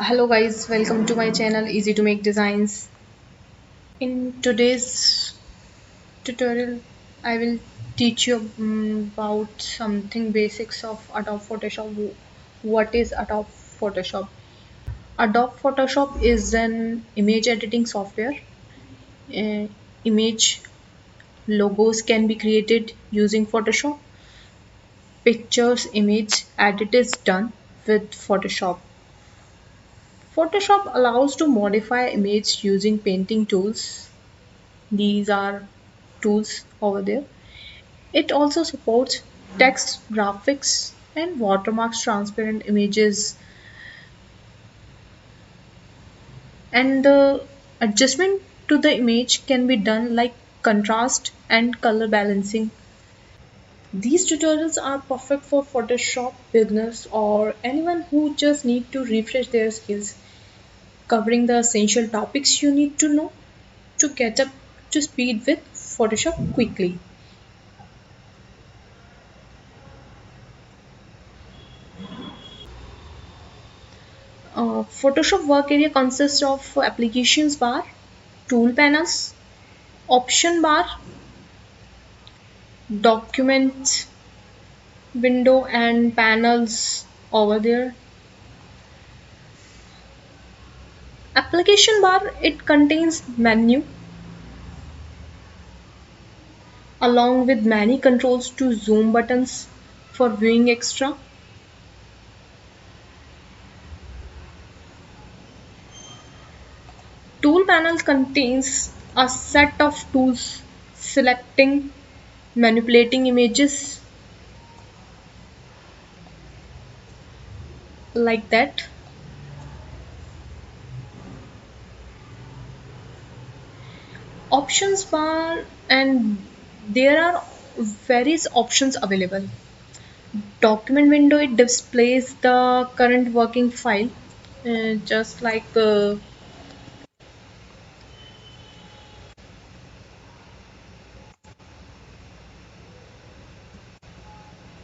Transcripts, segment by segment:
Hello guys, welcome to my channel Easy to Make Designs. In today's tutorial, I will teach you about something basics of Adobe Photoshop. What is Adobe Photoshop? Adobe Photoshop is an image editing software. Image logos can be created using Photoshop. Pictures image edit is done with Photoshop. Photoshop allows to modify image using painting tools. These are tools over there. It also supports text, graphics, and watermarks, transparent images, and the adjustment to the image can be done like contrast and color balancing. These tutorials are perfect for Photoshop beginners or anyone who just need to refresh their skills, covering the essential topics you need to know to get up to speed with Photoshop quickly. Photoshop work area consists of applications bar, tool panels, option bar, document window and panels over there. Application bar, it contains menu along with many controls to zoom buttons for viewing extra. Tool panel contains a set of tools selecting, manipulating images like that. Options bar, and there are various options available. Document window, it displays the current working file, just like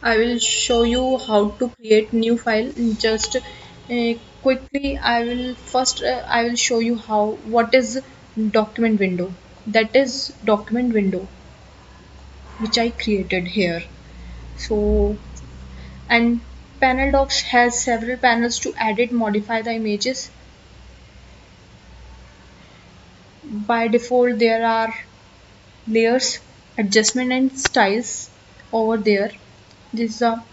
I will show you how to create new file. Just quickly, I will show you how what is document window. That is document window which I created here. So, and panel docs has several panels to edit, modify the images. By default, there are layers, adjustment and styles over there. This is a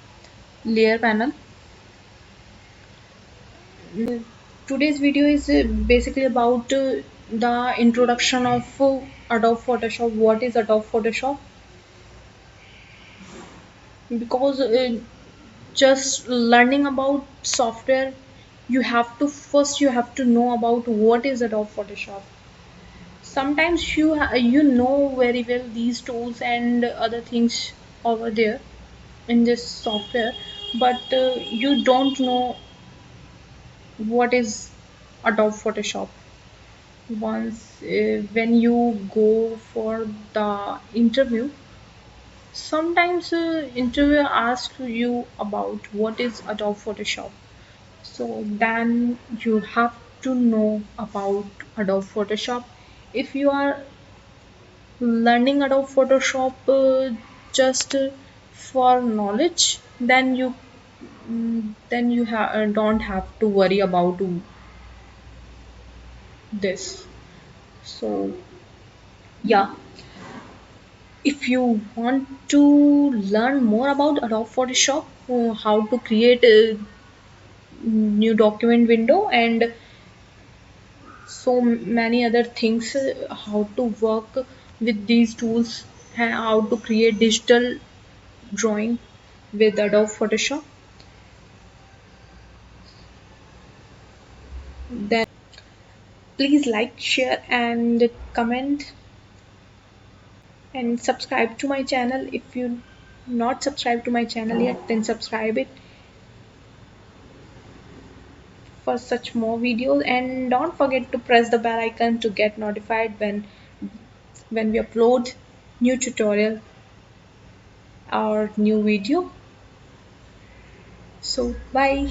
layer panel. Today's video is basically about the introduction of Adobe Photoshop. What is Adobe Photoshop? Because just learning about software, you have to know about what is Adobe Photoshop. Sometimes you know very well these tools and other things over there in this software, but you don't know what is Adobe Photoshop. Once when you go for the interview, sometimes interviewer asks you about what is Adobe Photoshop, so then you have to know about Adobe Photoshop. If you are learning Adobe Photoshop just for knowledge, then you don't have to worry about this. So yeah, if you want to learn more about Adobe Photoshop, how to create a new document window and so many other things, how to work with these tools, and how to create digital drawing with Adobe Photoshop, then please like, share, and comment, and subscribe to my channel. If you not subscribed to my channel yet, then subscribe it for such more videos, and don't forget to press the bell icon to get notified when we upload new tutorial or new video. So bye.